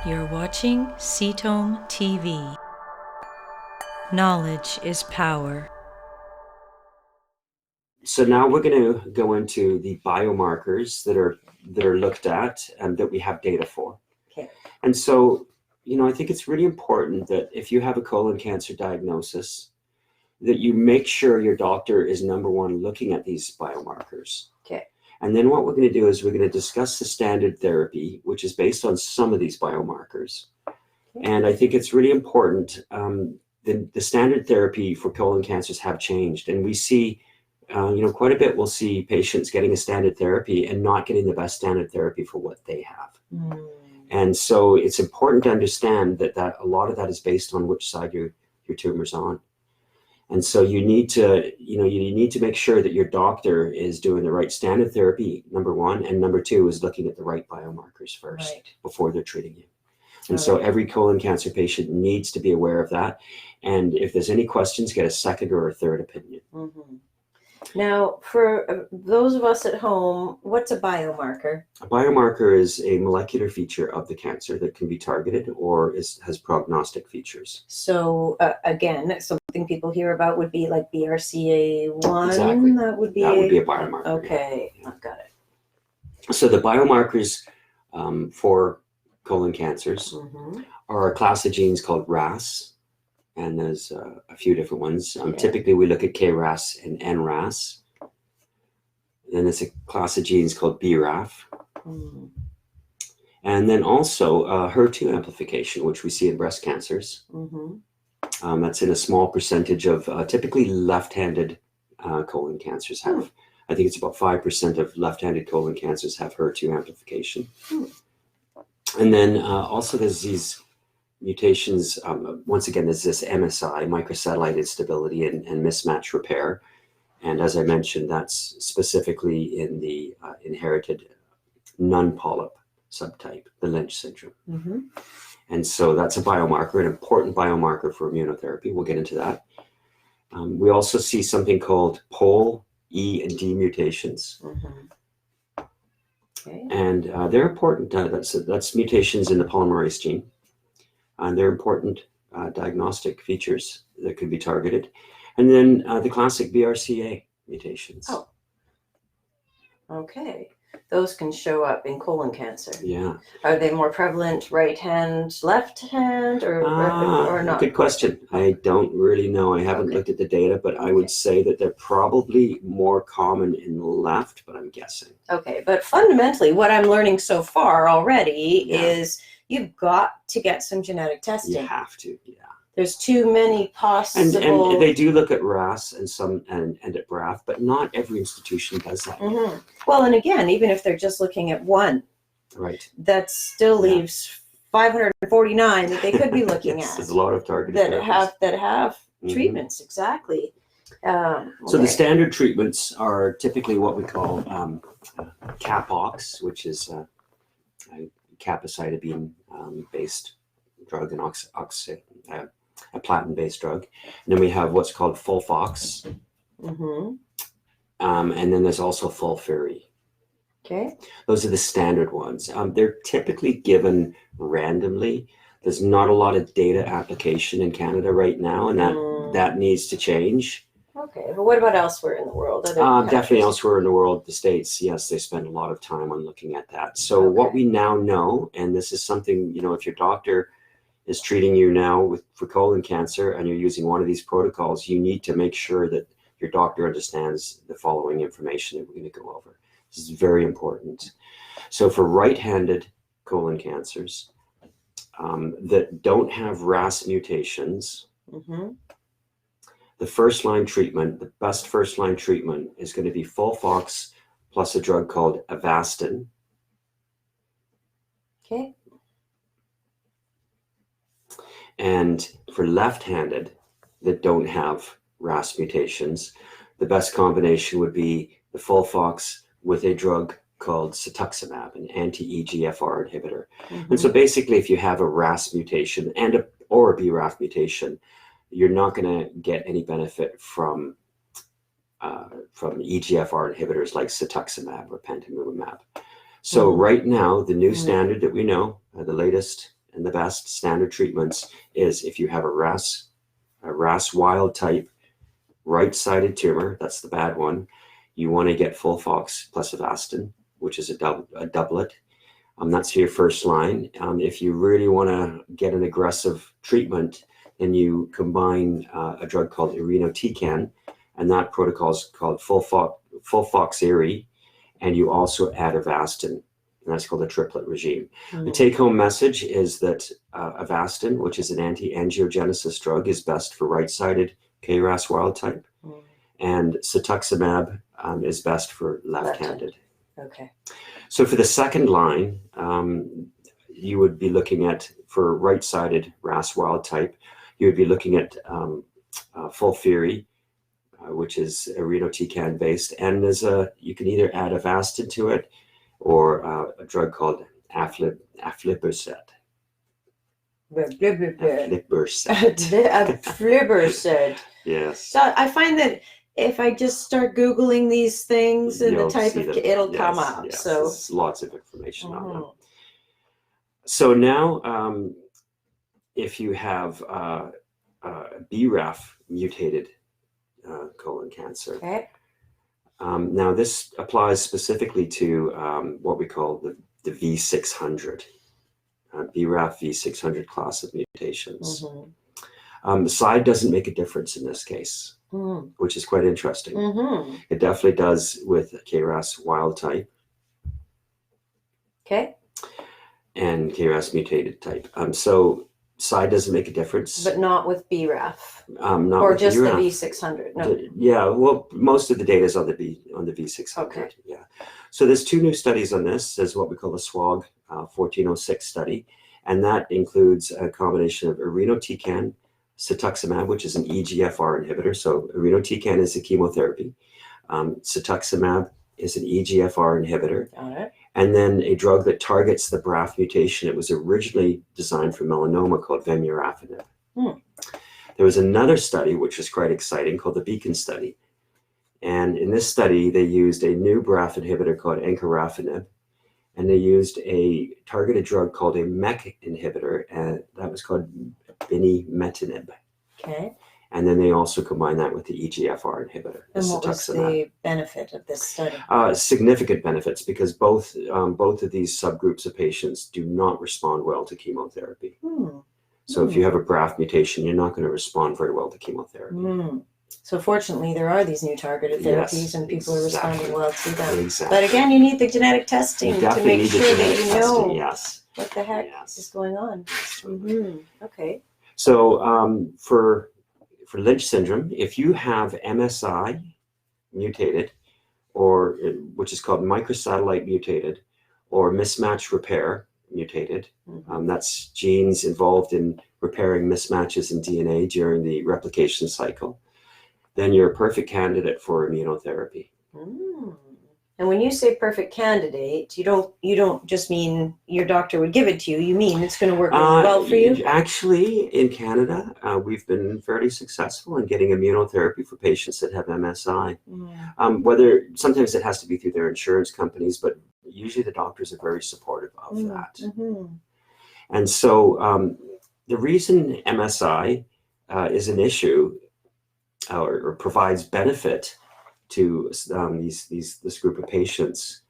You're watching Cetome TV. Knowledge is power. So now we're going to go into the biomarkers that are looked at and that we have data for. Okay. And so, I think it's really important that if you have a colon cancer diagnosis, that you make sure your doctor is number one looking at these biomarkers. Okay. And then what we're going to do is we're going to discuss the standard therapy, which is based on some of these biomarkers. Okay. And I think it's really important. The standard therapy for colon cancers have changed, and we see quite a bit. We'll see patients getting a standard therapy and not getting the best standard therapy for what they have. And so it's important to understand that a lot of that is based on which side your tumor's on. And so you need to make sure that your doctor is doing the right standard therapy, number one, and number two is looking at the right biomarkers first before they're treating you. And so every colon cancer patient needs to be aware of that. And if there's any questions, get a second or a third opinion. Mm-hmm. Now, for those of us at home, what's a biomarker? A biomarker is a molecular feature of the cancer that can be targeted or has prognostic features. So again, something people hear about would be like BRCA1. Exactly. That would be a biomarker. Okay, yeah. I've got it. So the biomarkers for colon cancers are a class of genes called RAS. And there's a few different ones. Typically, we look at KRAS and NRAS. Then there's a class of genes called BRAF. And then also HER2 amplification, which we see in breast cancers. That's in a small percentage of typically left-handed colon cancers have. I think it's about 5% of left-handed colon cancers have HER2 amplification. And then also there's these mutations. Once again, there's this MSI, microsatellite instability and mismatch repair. And as I mentioned, that's specifically in the inherited non-polyp subtype, the Lynch syndrome. And so that's a biomarker, an important biomarker for immunotherapy. We'll get into that. We also see something called POL, E, and D mutations. Okay. And they're important. That's mutations in the polymerase gene. And they're important diagnostic features that could be targeted. And then the classic BRCA mutations. Oh, okay. Those can show up in colon cancer. Yeah. Are they more prevalent right hand, left hand, or not? Good question. I don't really know. I haven't looked at the data, but I would say that they're probably more common in the left, but I'm guessing. Okay, but fundamentally, what I'm learning so far already is you've got to get some genetic testing. You have to, yeah. There's too many possible. And they do look at RAS and at BRAF, but not every institution does that. Well, and again, even if they're just looking at one, right, that still leaves 549 that they could be looking at. There's a lot of targeted that have treatments. Exactly. So the standard treatments are typically what we call CAPOX, which is a capecitabine based drug, and a platinum-based drug. And then we have what's called FOLFOX. And then there's also FOLFIRI. Okay. Those are the standard ones. They're typically given randomly. There's not a lot of data application in Canada right now, and that needs to change. Okay, but what about elsewhere in the world? Definitely elsewhere in the world, the States, yes, they spend a lot of time on looking at that. So what we now know, and this is something, if your doctor is treating you now for colon cancer and you're using one of these protocols, you need to make sure that your doctor understands the following information that we're going to go over. This is very important. So for right-handed colon cancers that don't have RAS mutations, the first-line treatment, the best first-line treatment is going to be FOLFOX plus a drug called Avastin. Okay. And for left-handed that don't have RAS mutations, the best combination would be the FOLFOX with a drug called cetuximab, an anti-EGFR inhibitor. And so basically, if you have a RAS mutation or a BRAF mutation, you're not going to get any benefit from EGFR inhibitors like cetuximab or pembrolizumab. So right now, the new standard that we know, the latest and the best standard treatments is if you have a RAS wild type right-sided tumor, that's the bad one, you want to get FOLFOX plus Avastin, which is a doublet. That's your first line. If you really want to get an aggressive treatment, then you combine a drug called irinotecan, and that protocol is called FOLFOXIRI, and you also add Avastin, and that's called a triplet regime. The take-home message is that Avastin, which is an anti-angiogenesis drug, is best for right-sided KRAS wild type, and cetuximab is best for left-handed. Okay. So for the second line, you would be looking at, for right-sided RAS wild type, you would be looking at FOLFIRI, which is irinotecan based, and you can either add Avastin to it or a drug called aflibercept. Aflibercept. Yes. So I find that if I just start Googling these things and You'll the type see of, them. it'll Yes, come up. yes, So there's lots of information on them. So now, if you have BRAF mutated colon cancer, okay. Now this applies specifically to what we call the V600, BRAF V600 class of mutations. The side doesn't make a difference in this case, which is quite interesting. It definitely does with KRAS wild type. Okay. And KRAS mutated type. So side doesn't make a difference. But not with BRAF. Not or with just BRAF. the V600. No. Yeah, well, most of the data is on the V600. Okay. Yeah. So there's two new studies on this. There's what we call the SWOG 1406 study, and that includes a combination of irinotecan, cetuximab, which is an EGFR inhibitor. So irinotecan is a chemotherapy. Cetuximab is an EGFR inhibitor. Got it. And then a drug that targets the BRAF mutation. It was originally designed for melanoma called vemurafenib. There was another study, which was quite exciting, called the Beacon study. And in this study, they used a new BRAF inhibitor called encorafenib, and they used a targeted drug called a MEK inhibitor, and that was called binimetinib. Okay. And then they also combined that with the EGFR inhibitor. And what was the benefit of this study? Significant benefits, because both of these subgroups of patients do not respond well to chemotherapy. So if you have a BRAF mutation, you're not going to respond very well to chemotherapy. So fortunately, there are these new targeted therapies, Yes, and people are exactly. responding well to them. Exactly. But again, you need the genetic testing You to definitely make need the sure that genetic you testing, know yes. what the heck Yes. is going on. Okay. So for Lynch syndrome, if you have MSI mutated, or which is called microsatellite mutated, or mismatch repair mutated, that's genes involved in repairing mismatches in DNA during the replication cycle, then you're a perfect candidate for immunotherapy. And when you say perfect candidate, you don't just mean your doctor would give it to you. You mean it's going to work really well for you? Actually, in Canada, we've been fairly successful in getting immunotherapy for patients that have MSI. Whether sometimes it has to be through their insurance companies, but usually the doctors are very supportive of that. And so the reason MSI is an issue or provides benefit to this group of patients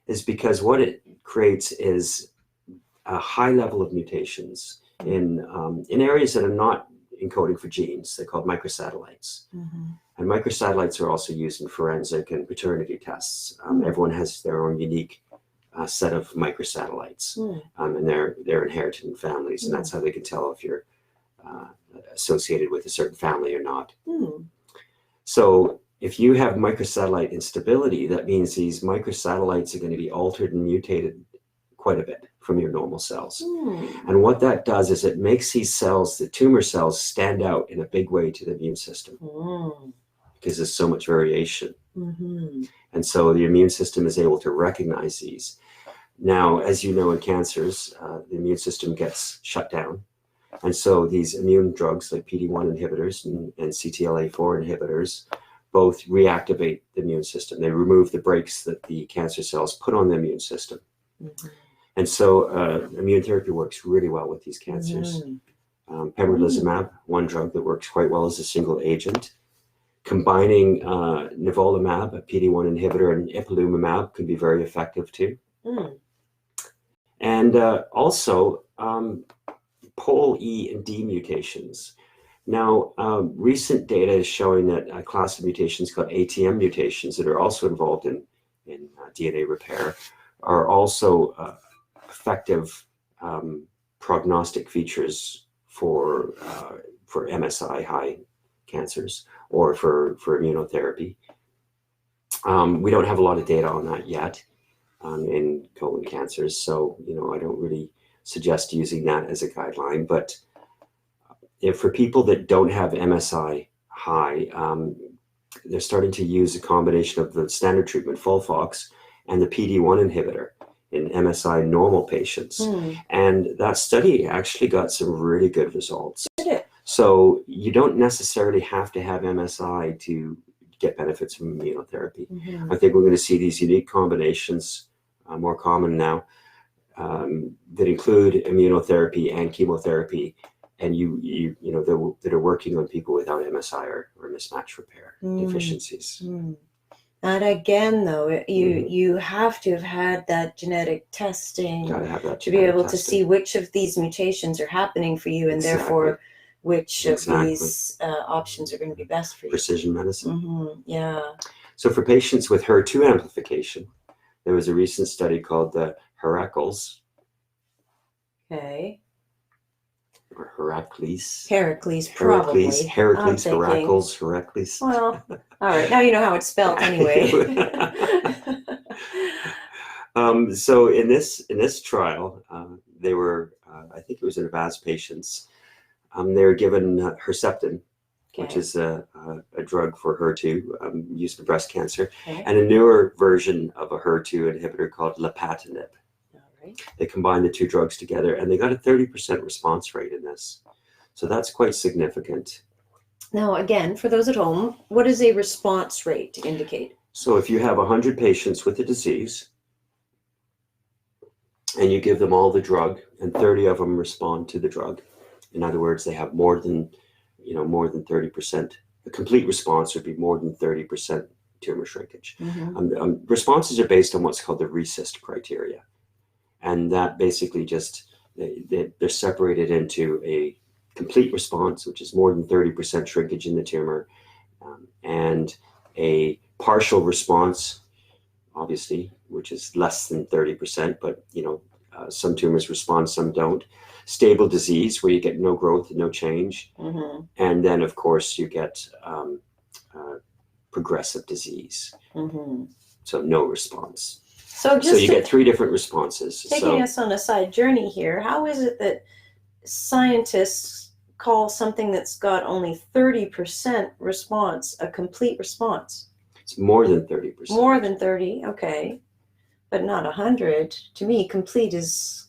is because what it creates is a high level of mutations in areas that are not encoding for genes. They're called microsatellites. And microsatellites are also used in forensic and paternity tests. Everyone has their own unique set of microsatellites, and they're inherited in families, and that's how they can tell if you're associated with a certain family or not. So if you have microsatellite instability, that means these microsatellites are going to be altered and mutated quite a bit from your normal cells. And what that does is it makes these cells, the tumor cells, stand out in a big way to the immune system because there's so much variation. And so the immune system is able to recognize these. Now, as you know, in cancers, the immune system gets shut down. And so these immune drugs like PD-1 inhibitors and CTLA-4 inhibitors both reactivate the immune system. They remove the brakes that the cancer cells put on the immune system. And so immune therapy works really well with these cancers. Pembrolizumab, one drug that works quite well as a single agent. Combining nivolumab, a PD-1 inhibitor, and ipilimumab can be very effective too. And also Pol E and D mutations. Now, recent data is showing that a class of mutations called ATM mutations that are also involved in DNA repair are also effective prognostic features for MSI high cancers or for immunotherapy. We don't have a lot of data on that yet in colon cancers, so I don't really suggest using that as a guideline. But if for people that don't have MSI high, they're starting to use a combination of the standard treatment FOLFOX and the PD-1 inhibitor in MSI normal patients. And that study actually got some really good results. So you don't necessarily have to have MSI to get benefits from immunotherapy. I think we're going to see these unique combinations more common now that include immunotherapy and chemotherapy, and that are working on people without MSI or mismatch repair deficiencies. And again, though, you have to have had that genetic testing to be able to see which of these mutations are happening for you, and therefore which of these options are going to be best for you. Precision medicine. Yeah. So for patients with HER2 amplification, there was a recent study called the Heracles. Okay. Or Heracles. Heracles, probably. Heracles, Heracles, Heracles. Well, all right. Now you know how it's spelled anyway. So in this trial, they were, I think it was in advanced patients. They were given Herceptin, which is a drug for HER2 used in breast cancer, and a newer version of a HER2 inhibitor called lapatinib. They combined the two drugs together, and they got a 30% response rate in this. So that's quite significant. Now, again, for those at home, what does a response rate indicate? So if you have 100 patients with the disease, and you give them all the drug, and 30 of them respond to the drug, in other words, they have more than 30%. A complete response would be more than 30% tumor shrinkage. Responses are based on what's called the RECIST criteria. And that basically just, they're separated into a complete response, which is more than 30% shrinkage in the tumor, and a partial response, obviously, which is less than 30%, but some tumors respond, some don't. Stable disease, where you get no growth and no change. And then, of course, you get progressive disease. So no response. So you get three different responses. Taking us on a side journey here, how is it that scientists call something that's got only 30% response a complete response? It's more than 30%. More than 30, okay. But not 100. To me, complete is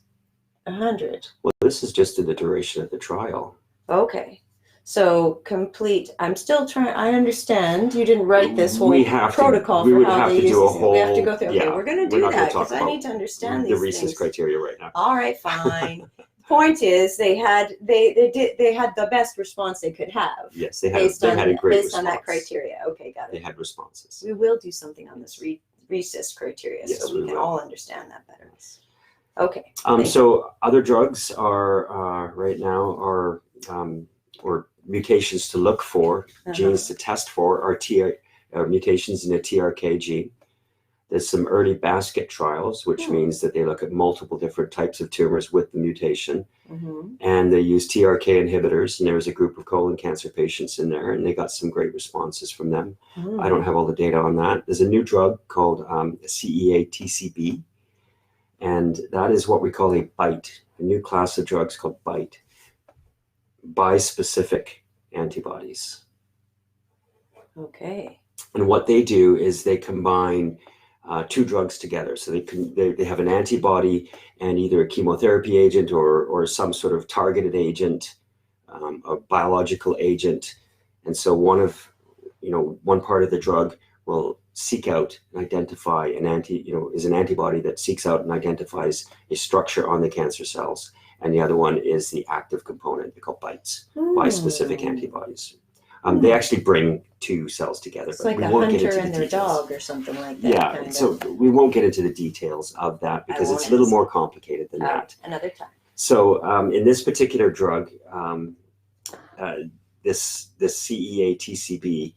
100. Well, this is just in the duration of the trial. Okay. So complete. I'm still trying. I understand you didn't write this whole protocol for how they use this. We have to go through. Okay, we're going to do that because I need to understand these things. The RECIST criteria right now. All right, fine. The point is, they had the best response they could have. Yes, they had a great response. Based on that criteria. Okay, got it. They had responses. We will do something on this RECIST criteria, so we can all understand that better. Yes. Okay. So other drugs are right now are or mutations to look for, genes to test for, are mutations in the TRK gene. There's some early basket trials, which means that they look at multiple different types of tumors with the mutation. And they use TRK inhibitors, and there was a group of colon cancer patients in there, and they got some great responses from them. I don't have all the data on that. There's a new drug called CEA-TCB, and that is what we call a BiTE, a new class of drugs called BiTE, bispecific antibodies. Okay. And what they do is they combine two drugs together. So they have an antibody and either a chemotherapy agent or some sort of targeted agent, a biological agent. And so one part of the drug will seek out and identify is an antibody that seeks out and identifies a structure on the cancer cells. And the other one is the active component. They're called BiTEs, bispecific antibodies. They actually bring two cells together. It's like a hunter and their dog or something like that. Yeah, so we won't get into the details of that because it's a little more complicated than that. Another time. So in this particular drug, this CEA-TCB,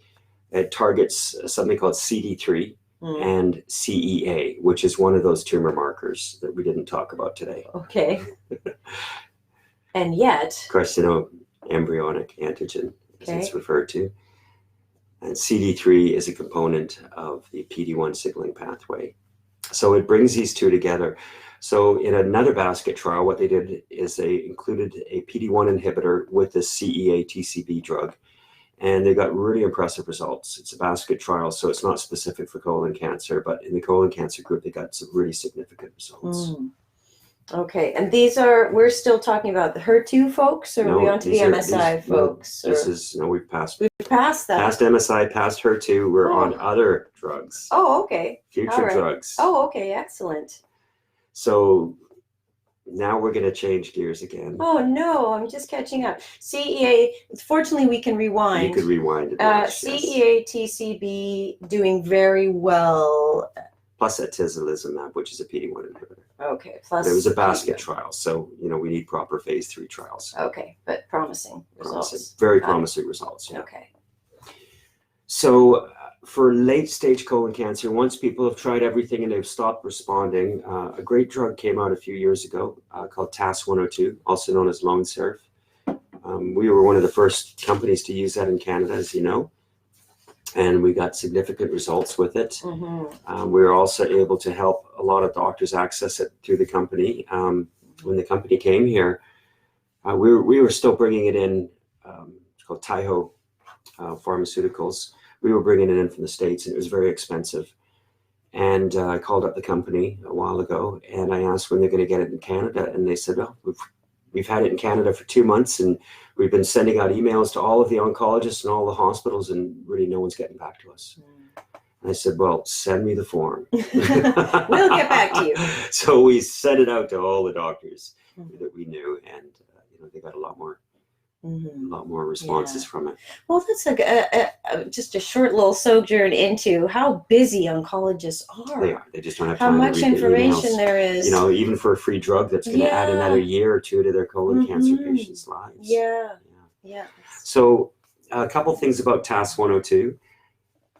it targets something called CD3 and CEA, which is one of those tumor markers that we didn't talk about today. Okay. And yet... Carcinoembryonic antigen, as it's referred to. And CD3 is a component of the PD-1 signaling pathway. So it brings these two together. So in another basket trial, what they did is they included a PD-1 inhibitor with the CEA-TCB drug, and they got really impressive results. It's a basket trial, so it's not specific for colon cancer, but in the colon cancer group, they got some really significant results. Okay, and we're still talking about the HER2 folks, or are we on to the MSI folks? We've passed that. Past MSI, past HER2, we're on other drugs. Oh, okay. Future drugs. Oh, okay, excellent. So now we're going to change gears again. Oh, no, I'm just catching up. CEA, fortunately, we can rewind. You could rewind it. CEA-TCB doing very well. Plus atezolizumab, which is a PD-1 inhibitor. Okay, plus... It was a basket trial, so, we need proper phase 3 trials. Okay, but promising results. Very promising results, yeah. Okay. So for late-stage colon cancer, once people have tried everything and they've stopped responding, a great drug came out a few years ago called TAS-102, also known as Lonsurf. We were one of the first companies to use that in Canada, as you know, and we got significant results with it. We were also able to help a lot of doctors access it through the company. When the company came here, we were still bringing it in. It's called Taiho Pharmaceuticals. We were bringing it in from the States, and it was very expensive. And I called up the company a while ago, and I asked when they're going to get it in Canada. And they said, oh, we've had it in Canada for 2 months, and we've been sending out emails to all of the oncologists and all the hospitals, and really no one's getting back to us. And I said, well, send me the form. We'll get back to you. So we sent it out to all the doctors that we knew, and they got a lot more responses from it. Well, that's just a short little sojourn into how busy oncologists are. They are. They just don't have time how much to read information the emails. There is. Even for a free drug that's going to add another year or two to their colon cancer patients' lives. Yeah. So a couple things about TAS-102.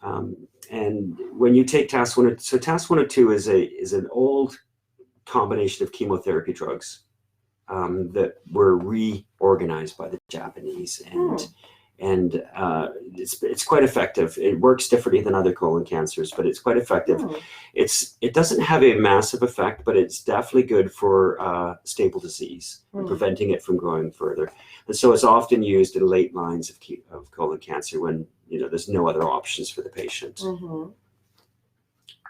And when you take TAS-102, so TAS-102 is an old combination of chemotherapy drugs that were reorganized by the Japanese, and it's quite effective. It works differently than other colon cancers, but it's quite effective. It doesn't have a massive effect, but it's definitely good for stable disease and preventing it from growing further. And so it's often used in late lines of colon cancer when there's no other options for the patient.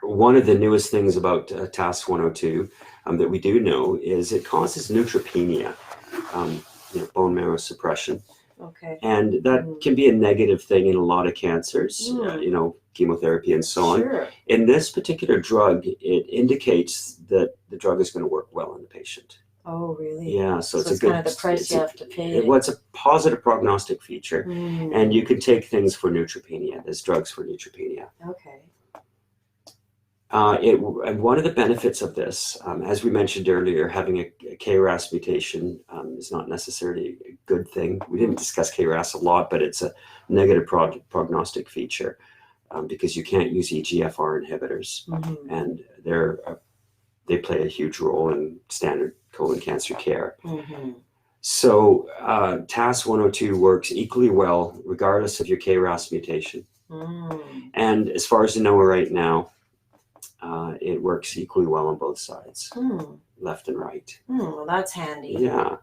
One of the newest things about TAS-102 that we do know is it causes neutropenia, bone marrow suppression. Okay. And that can be a negative thing in a lot of cancers, chemotherapy and so on. Sure. In this particular drug, it indicates that the drug is going to work well on the patient. Oh, really? Yeah, so it's kind of the price you have to pay. It's a positive prognostic feature, and you can take things for neutropenia. There's drugs for neutropenia. Okay. And one of the benefits of this, as we mentioned earlier, having a KRAS mutation is not necessarily a good thing. We didn't discuss KRAS a lot, but it's a negative prognostic feature because you can't use EGFR inhibitors, and they play a huge role in standard colon cancer care. So TAS-102 works equally well regardless of your KRAS mutation. And as far as you know right now, it works equally well on both sides, left and right. Well, that's handy. Yeah.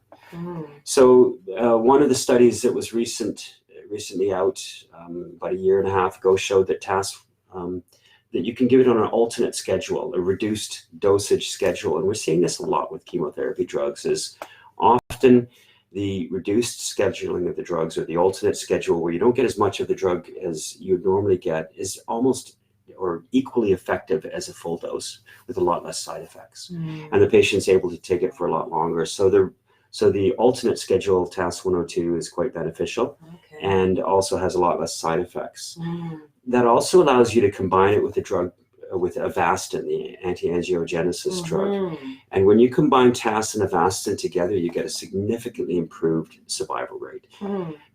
So one of the studies that was recently out about a year and a half ago showed that that you can give it on an alternate schedule, a reduced dosage schedule. And we're seeing this a lot with chemotherapy drugs, is often the reduced scheduling of the drugs or the alternate schedule where you don't get as much of the drug as you'd normally get is almost or equally effective as a full dose with a lot less side effects. And the patient's able to take it for a lot longer. So the alternate schedule of TAS 102 is quite beneficial and also has a lot less side effects. That also allows you to combine it with a drug, with Avastin, the anti-angiogenesis drug. And when you combine TAS and Avastin together, you get a significantly improved survival rate.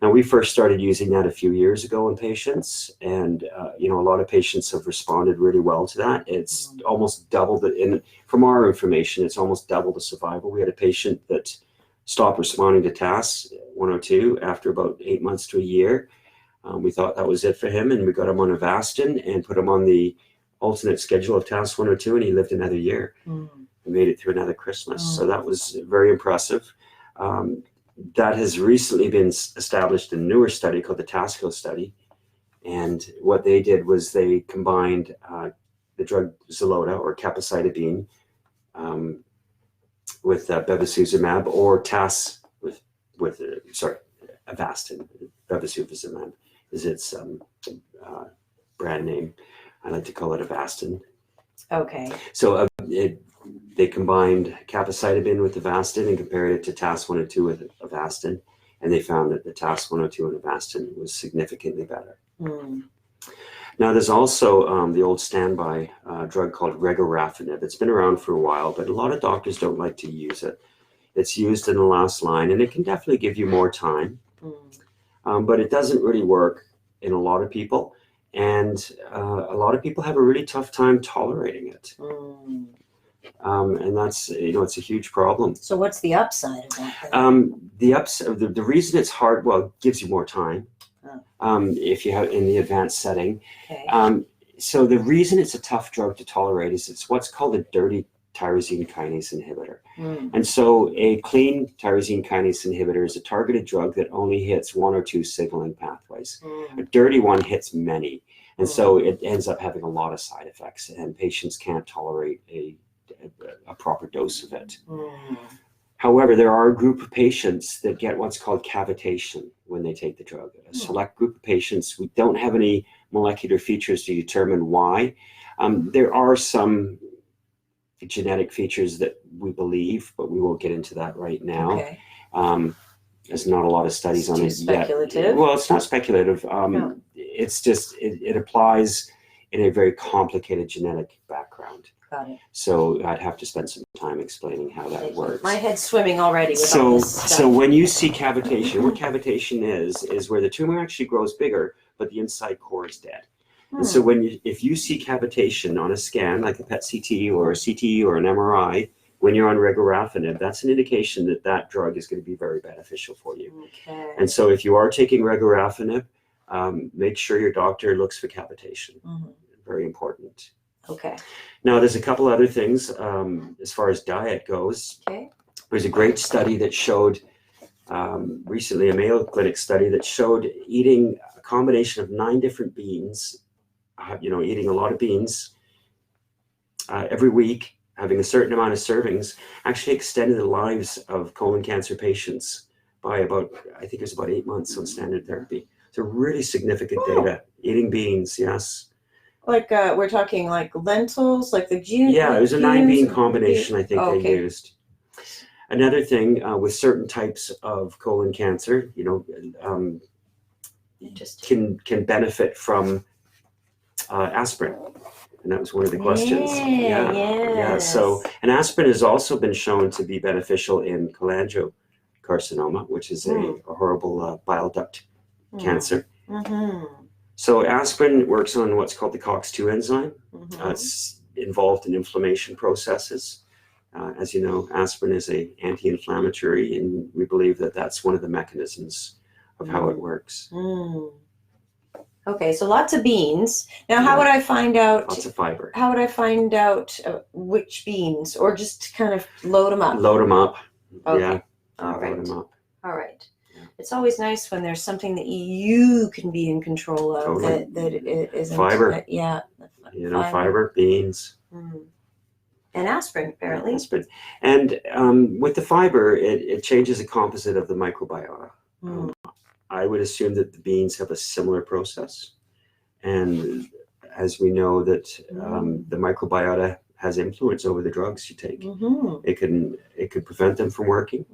Now, we first started using that a few years ago in patients, and a lot of patients have responded really well to that. It's almost doubled from our information, it's almost double the survival. We had a patient that stopped responding to TAS 102 after about 8 months to a year. We thought that was it for him, and we got him on Avastin and put him on the alternate schedule of TAS 102, and he lived another year and made it through another Christmas. So that was very impressive. That has recently been established in a newer study called the TASCO study. And what they did was they combined the drug Xeloda or capecitabine with bevacizumab, or TAS with Avastin. Bevacizumab is its brand name. I like to call it Avastin. Okay. So they combined capecitabine with Avastin and compared it to TAS 102 with Avastin, and they found that the TAS 102 and Avastin was significantly better. Now, there's also the old standby drug called regorafenib. It's been around for a while, but a lot of doctors don't like to use it. It's used in the last line, and it can definitely give you more time, but it doesn't really work in a lot of people. And a lot of people have a really tough time tolerating it. And that's, it's a huge problem. So what's the upside of that? The reason it's hard, well, it gives you more time if you have in the advanced setting. Okay. So the reason it's a tough drug to tolerate is it's what's called a dirty tyrosine kinase inhibitor. And so a clean tyrosine kinase inhibitor is a targeted drug that only hits one or two signaling pathways. A dirty one hits many. And so it ends up having a lot of side effects, and patients can't tolerate a proper dose of it. However, there are a group of patients that get what's called cavitation when they take the drug. A select group of patients, we don't have any molecular features to determine why. There are some genetic features that we believe, but we won't get into that right now. Okay. There's not a lot of studies on it speculative. Yet. Well, it's not speculative. No. It's just, it applies in a very complicated genetic background. Got it. So I'd have to spend some time explaining how that works. My head's swimming already with all this stuff. So when you see cavitation, what cavitation is where the tumor actually grows bigger, but the inside core is dead. And so if you see cavitation on a scan, like a PET CT or a CT or an MRI, when you're on regorafenib, that's an indication that that drug is going to be very beneficial for you. Okay. And so if you are taking regorafenib, make sure your doctor looks for cavitation. Very important. Okay. Now, there's a couple other things as far as diet goes. Okay. There's a great study that showed recently, a Mayo Clinic study that showed eating a combination of 9 different beans, eating a lot of beans every week, having a certain amount of servings, actually extended the lives of colon cancer patients by about, I think it was about 8 months on standard therapy. So really significant data. Eating beans, yes. Like we're talking like lentils, like the June. Yeah, it was a 9-bean combination, I think they used. Another thing with certain types of colon cancer, can benefit from aspirin. And that was one of the questions. Yeah. So, and aspirin has also been shown to be beneficial in cholangiocarcinoma, which is a horrible bile duct cancer. So aspirin works on what's called the COX-2 enzyme. It's involved in inflammation processes. As you know, aspirin is an anti-inflammatory, and we believe that that's one of the mechanisms of how it works. Okay, so lots of beans. Now, how would I find out? Lots of fiber. How would I find out which beans, or just kind of load them up? Load them up. Okay. Yeah. All right. Load them up. All right. It's always nice when there's something that you can be in control of that it isn't. Fiber. Yeah. Fiber, beans. And aspirin, apparently. Aspirin. And with the fiber, it changes the composite of the microbiota. I would assume that the beans have a similar process. And as we know that the microbiota has influence over the drugs you take. It could prevent them from working,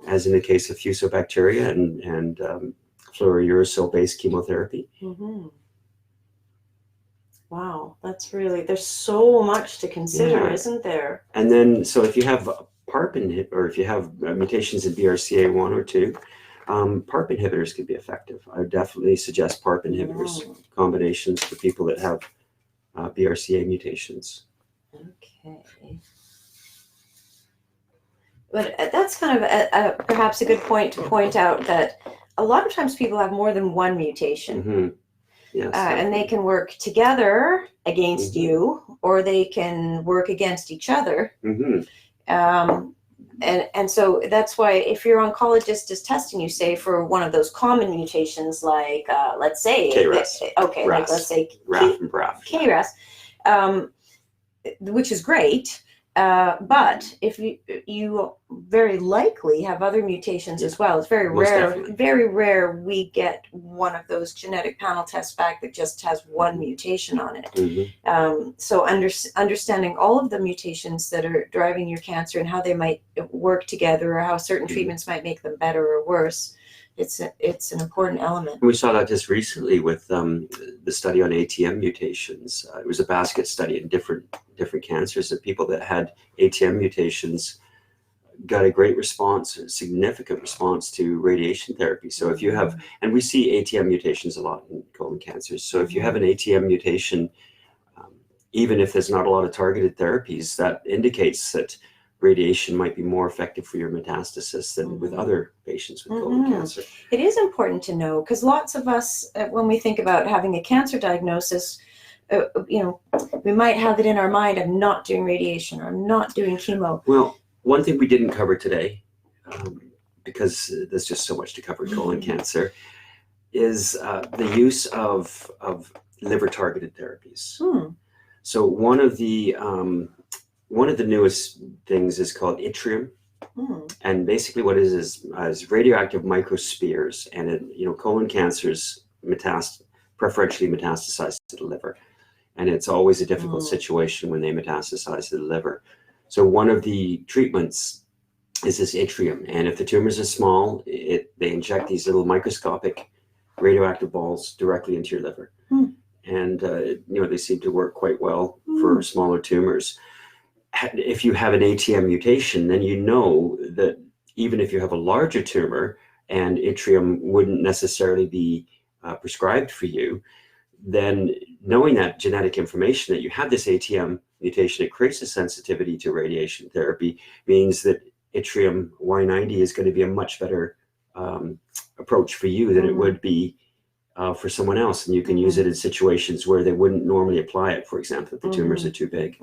as in the case of fusobacteria and fluorouracil-based chemotherapy. Wow, that's really, there's so much to consider, isn't there? And then, so if you have PARP or if you have mutations in BRCA1 or 2, PARP inhibitors could be effective. I would definitely suggest PARP inhibitors combinations for people that have BRCA mutations. Okay. But that's kind of perhaps a good point to point out that a lot of times people have more than one mutation. Yes, and they can work together against you, or they can work against each other. And so that's why if your oncologist is testing you, say, for one of those common mutations, like let's say KRAS. Okay, RAS. like let's say RAF and BRAF. KRAS, which is great. But if you very likely have other mutations as well. It's very rare we get one of those genetic panel tests back that just has one mutation on it. So understanding all of the mutations that are driving your cancer and how they might work together, or how certain treatments might make them better or worse, it's an important element. We saw that just recently with the study on ATM mutations. It was a basket study in different cancers, and people that had ATM mutations got a great response, a significant response to radiation therapy. So if you have, and we see ATM mutations a lot in colon cancers. So if you have an ATM mutation, even if there's not a lot of targeted therapies, that indicates that radiation might be more effective for your metastasis than with other patients with colon cancer. It is important to know, because lots of us, when we think about having a cancer diagnosis, we might have it in our mind, I'm not doing radiation, or I'm not doing chemo. Well, one thing we didn't cover today, because there's just so much to cover in colon cancer, is the use of liver-targeted therapies. So one of the newest things is called yttrium, and basically what it is radioactive microspheres, and colon cancers preferentially metastasize to the liver, and it's always a difficult situation when they metastasize to the liver. So one of the treatments is this yttrium, and if the tumors are small, they inject these little microscopic radioactive balls directly into your liver, and they seem to work quite well for smaller tumors. If you have an ATM mutation, then you know that even if you have a larger tumor and yttrium wouldn't necessarily be prescribed for you, then knowing that genetic information that you have this ATM mutation, it creates a sensitivity to radiation therapy, means that yttrium Y90 is going to be a much better approach for you than it would be for someone else, and you can use it in situations where they wouldn't normally apply it. For example, if the tumors are too big.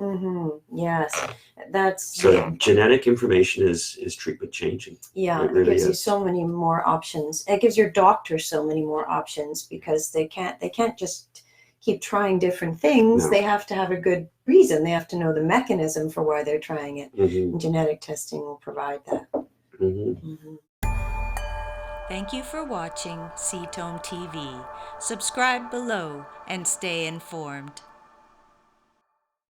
Yes, that's so. Genetic information is treatment changing. Yeah, it gives you so many more options. It gives your doctor so many more options, because they can't just keep trying different things. No. They have to have a good reason. They have to know the mechanism for why they're trying it. And genetic testing will provide that. Thank you for watching Ketome TV. Subscribe below and stay informed.